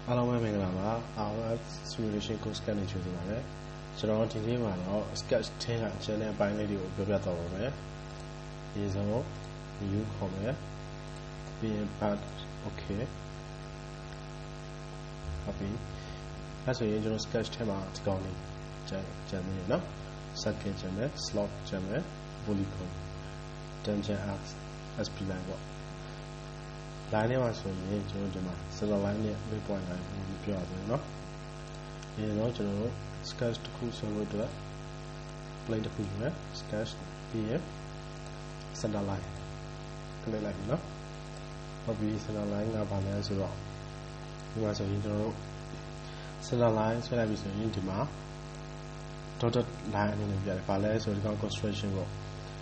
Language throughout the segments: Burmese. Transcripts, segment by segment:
Hello, my name is our simulation course can choose the surround TV or sketch 10 and channel by lady of Bobata over is all new comment being bad okay happy as a usual sketch tema gone channel second channel slot channel bully code dungeon acts as P line line was so you so the line point line pure you know general sketch to cool so to play the cool sketch here center line clear like no hobby center line up on as well you want so you center line so that is in the dotted line in the ballet so the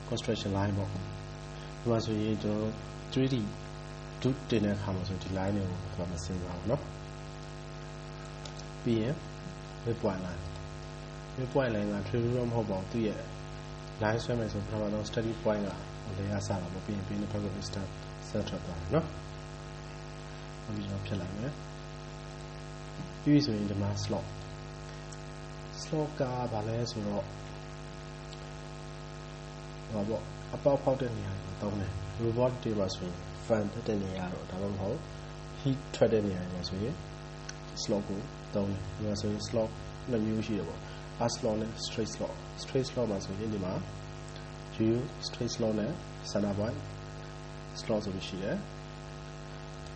construction line you want so you 3D two dinner comes with the line from the same no be a point line and three room hobo to ye line swimmers of Pramano study point on the Asala being the public center no original pillar usually in the mass slow car balance or about powder near reward tables fan at any hour down hole heat tread any was here slow go down you are saying slow no usual as long as straight slow was in the ma you straight slow ne sana boy slow so she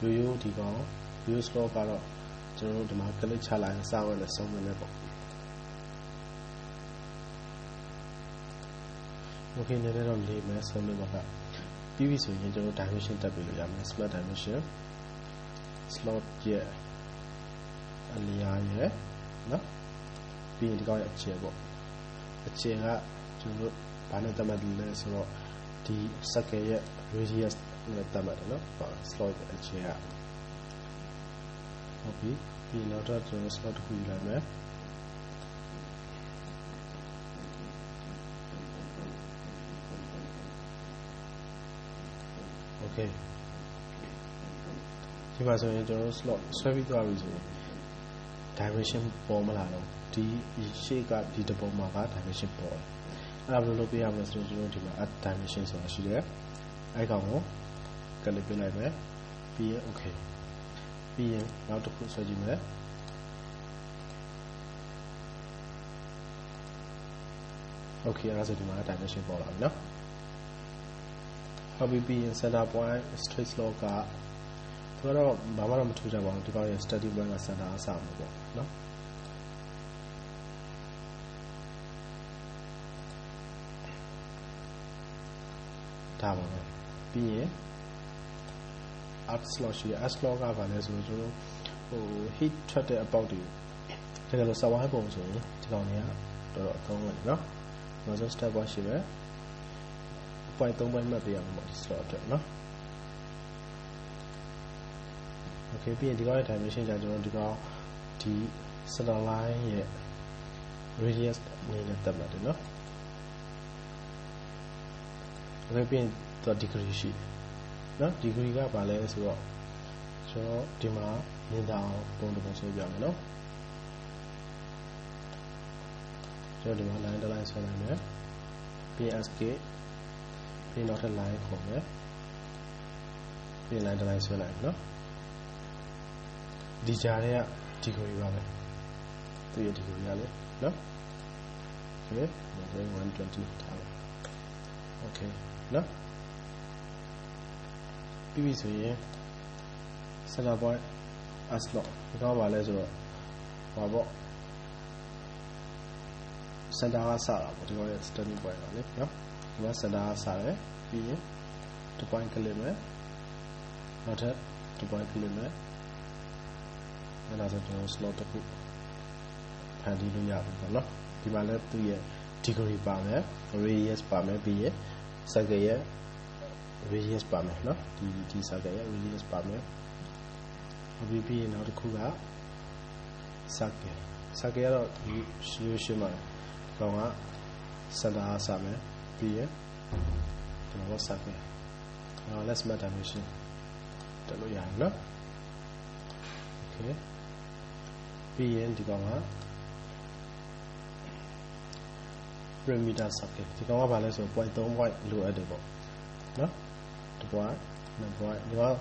you digo you slow karoကျွန်တော်ဒီမှာကလစ်ချလိုက်စာဝတ်နဲ့ဆုံးနေပေါ့ okay နည်းနည်းတော့လေးမယ်ဆုံးနေပါကပြီးပြီဆိုရင်ကျွန်တော် dimension တက်ပြီးလို့ရမယ် smart dimension slot ရဲ့အလျားရဲ့နော်ပြီးရင်ဒီကောက်ရဲ့အခြေပေါ့အခြေကကျွန်တော်ဘာနဲ့တတ်မှတ်လဲဆိုတော့ဒီ circle ရဲ့ radius နဲ့တတ်မှတ်တယ်နော် slot ရဲ့အခြေကဟုတ်ပြီပြီးနောက်တော့ကျွန်တော် slot တစ်ခုယူလိုက်မယ်Okay. ဒီမှာဆိုရင်ကျွန်တော် slot ဆွဲပြီးသွားပြီဆိုရင် dimension ပေါ်မလာတော့ဒီရှေ့ကဒီတပုံမှာက dimension ပေါ်တယ်အဲ့ဒါဘယ်လိုလုပ်ပြရမလဲဆိုတော့ကျွန်တော်ဒီမှာ add dimension ဆိုတာရှိတယ်အဲ့ကောင်ကိုကလစ်ပြလိုက်မယ်ပြီးရင် okay ပြီးရင်နောက်တစ်ခုဆွဲကြည့်မယ် okay အဲ့ဒါဆိုဒီမှာ dimension ပေါ်လာပြီနော်Hobby B and center point straight slow ka pero mama ram thu ja ba di ba ye study point ka center sa ma po no da ba ba bi ye art slow shi art slow ka ba le so so ho heat ထွက်တဲ့ about တွေတကယ်လို့စဝိုင်းပုံဆိုရင်ဒီကောင်တွေကတော်တော်အကောင်းဝင်နော်နောက်ဆုံး step 1ရှိပဲpoint 3 point မှတ်ပြရမှာပေါ့ဒီ slot အတွက်เนาะ okay ပြီးရင်ဒီကောင်ရဲ့ dimension ကြာကျွန်တော်ဒီကောင်ဒီ center line ရဲ့ radius အနေနဲ့သတ်မှတ်တယ်เนาะ okay ပြီးရင်သူ degree ရှိเนาะ degree ကဘာလဲဆိုတော့ကျွန်တော်ဒီမှာမြင်တာပုံတစ်ပုံဆွဲပြမယ်เนาะကျွန်တော်ဒီမှာ line တစ် line ဆွဲလိုက်မယ်ပြီးရင် escapeပြီးနောက်ထပ် line ခေါ်မယ်ပြီး line တစ် line ဆွဲလိုက်နော်ဒီကြားထဲက degree ပါပဲသူရဲ့ degree ရလေနော် okay 120ထားလိုက် okay နော်ပြီးပြီဆိုရင် center point as slot ဒီကောင်ပါလဲဆိုတော့ဟောပေါ့ center ကစတာပေါ့ဒီကောင်ရဲ့ starting point ပါလေနော်ဒီမှာ center ကစတယ်ပြီးရင်ဒီ point ကလစ်မယ်နောက်ထပ်ဒီ point ကလစ်မယ်အဲ့ဒါဆိုကျွန်တော် slot တစ်ခုဖန်တီးလို့ရပြီပေါ့နော်ဒီမှာလည်းသူ့ရဲ့ degree ပါမယ် radius ပါမယ်ပြီးရင် circle ရဲ့ radius ပါမယ်နော်ဒီ circle ရဲ့ radius ပါမယ်ပြီးရင်နောက်တစ်ခုက circle ကတော့ဒီရှင်းပါတယ်ကောင်က center ကစမယ်ပြီးရင်ဒီမှာ circle now let's make dimension တက်လို့ရတယ်နော် okay ပြီးရင်ဒီကောင်က perimeter circle ဒီကောင်ကဘာလဲဆို point 3 point လိုအပ်တယ်ပေါ့နော်ဒီ point 2 point ဒီကောင်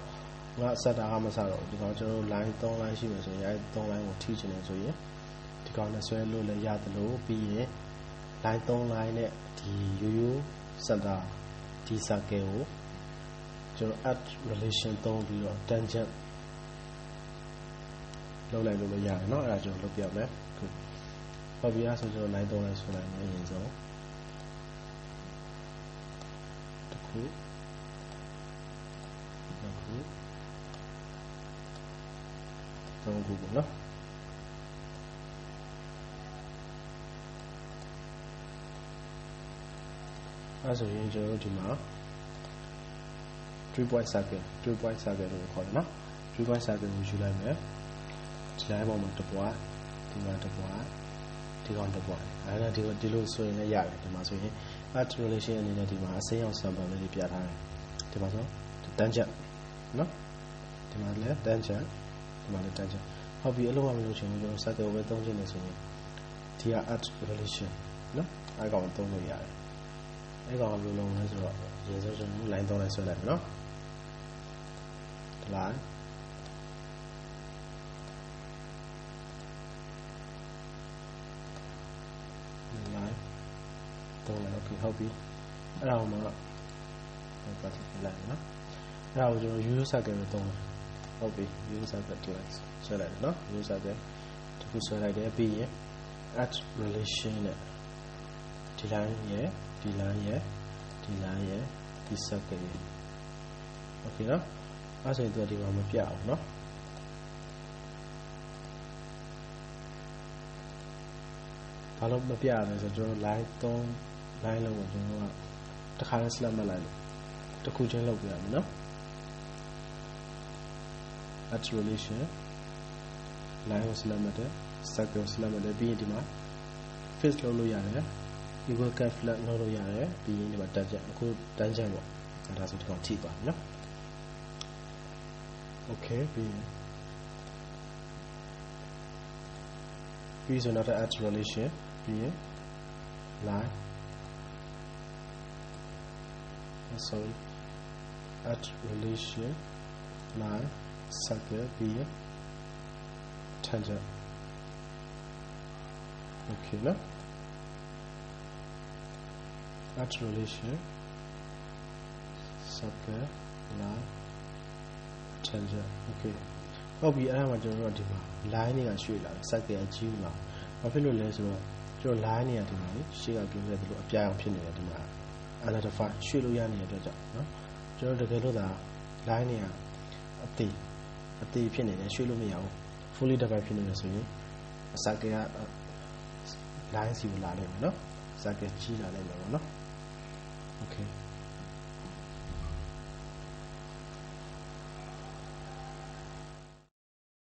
ငါ set တာကမစတော့ဒီကောင်ကျွန်တော်တို့ line 3 line ရှိမယ်ဆိုရင်အဲဒီ3 line ကိုထိချင်တယ်ဆိုရင်ဒီကောင်နဲ့ဆွဲလို့လည်းရတယ်လို့ပြီးရင် line 3 line နဲ့ဒီရိုးရိုး center ဒီ circle ကိုကျွန်တော် add relation သုံးပြီးတော့ tangent လုပ်လိုက်လို့ရတယ်เนาะအဲ့ဒါကျွန်တော်လုပ်ပြမယ်ဟုတ်ပြီအဲ့ဆိုကျွန်တော် line 3 line ဆွဲလိုက်မယ်အရင်ဆုံးတစ်ခုသုံးခုပေါ့เนาะအဲ့ဆိုရင်ကျွန်တော်တို့ဒီမှာ3 point circle လို့ခေါ်တယ်နော်3 point circle ကိုယူလိုက်မယ်ဒီ line ပေါ်မှာတစ်ပွားဒီမှာတစ်ပွားဒီကောင်တစ်ပွားအဲ့ဒါဒီလိုဆိုရင်လည်းရတယ်ဒီမှာဆိုရင် add relation အနေနဲ့ဒီမှာအစိမ်းအောင် sample လေးပြထားတယ်ဒီမှာဆို tangent နော်ဒီမှာလည်း tangent ဒီမှာလည်း tangent ဟုတ်ပြီအလုံးမလို့ချင်ဘူးကျွန်တော် circle ပဲသုံးချင်တယ်ဆိုရင်ဒီက add relation နော်အဲ့ကောင်သုံးလို့ရတယ်အဲ့ကောင်ဘယ်လိုလုပ်လဲဆိုတော့ရေစကျွန်တော် line 3 line ဆွဲလိုက်မယ်နော်lineတော့လည်း okay ဟုတ်ပြီအဲ့ဒါကိုမှပတ်ပြလိုက်နော်အဲ့ဒါကိုကျွန်တော် user circle ကိုသုံးတယ်ဟုတ်ပြီ user circle ဒီလိုက်ဆွဲလိုက်တယ်နော် user circle တခုဆွဲလိုက်တယ်ပြီးရင် add relation နဲ့ဒီ line ရဲ့ဒီ line ရဲ့ဒီ line ရဲ့ဒီ circle ရဲ့ okay နော်အဲ့ဆိုရင်သူဒီမှာမပြအောင်နော်ဘာလို့မပြရလဲဆိုတော့ကျွန်တော် line 3 line လုံးကိုကျွန်တော်ကတစ်ခါနဲ့ select မှတ်လိုက်လို့တစ်ခုချင်းလုပ်ပြရမယ်နော် add relation line ကို select မှတ်တယ် circle ကို select မှတ်တယ်ပြီးရင်ဒီမှာ face လုပ်လို့ရတယ် equal cap flat လုပ်လို့ရတယ်ပြီးရင်ဒီမှာ tangent အခု tangent ပေါ့ဒါဆိုဒီကောင်ထိပါနော် okay ပြီးဆိုနောက်ထပ် add relation ပြီးရင် line sorry add relation line circle ပြီးရင် tangent okay နော် add relation circle line tangent okay ဟုတ်ပြီအဲ့ဒါမှကျွန်တော်တို့ဒီမှာ line တွေကရွှေ့လာတယ် circle အကြီးလာဘာဖြစ်လို့လဲဆိုတော့ကျွန်တော် line တွေကဒီမှာရှေ့ကပြောခဲ့သလိုအပြားအောင်ဖြစ်နေတယ်ဒီမှာ identify ရွှေ့လို့ရနေတဲ့အတွက်ကြောင့်နော်ကျွန်တော်တကယ်လို့ဒါ line တွေကအသေးဖြစ်နေတယ်ရွှေ့လို့မရဘူး fully divide ဖြစ်နေတယ်ဆိုရင် circle က line စီကိုလာလိမ့်မယ်နော် circle ကြီးလာလိမ့်မယ်ပေါ့နော် okay